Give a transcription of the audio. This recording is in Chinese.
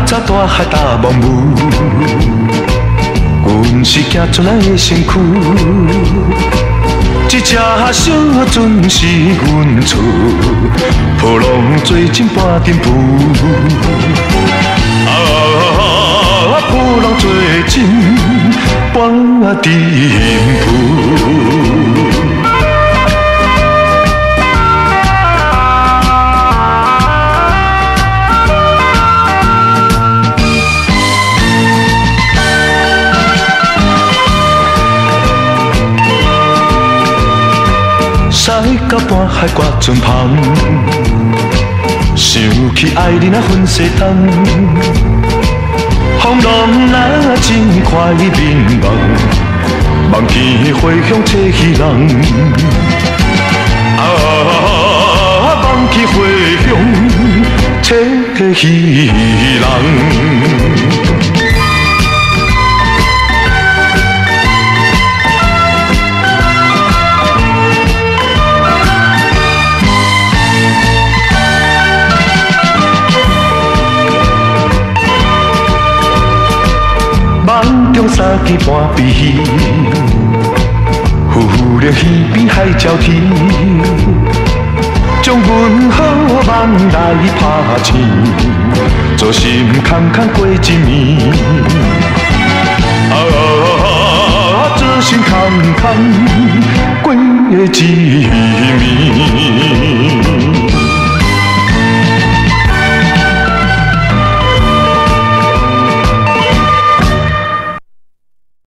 早大海大梦雾，阮是行出咱的身躯。一只小船是阮厝，波浪做阵半阵浮。波浪做阵半阵浮。驶到半海挂船旁，想起爱人啊分西东，风浪若真快面望，望见花香吹起人，望见花香吹起人。梦中三更半闭戏，浮着鱼边海鸟啼，将阮好梦来拍醒，做心空空过一暝。做心空空过一暝。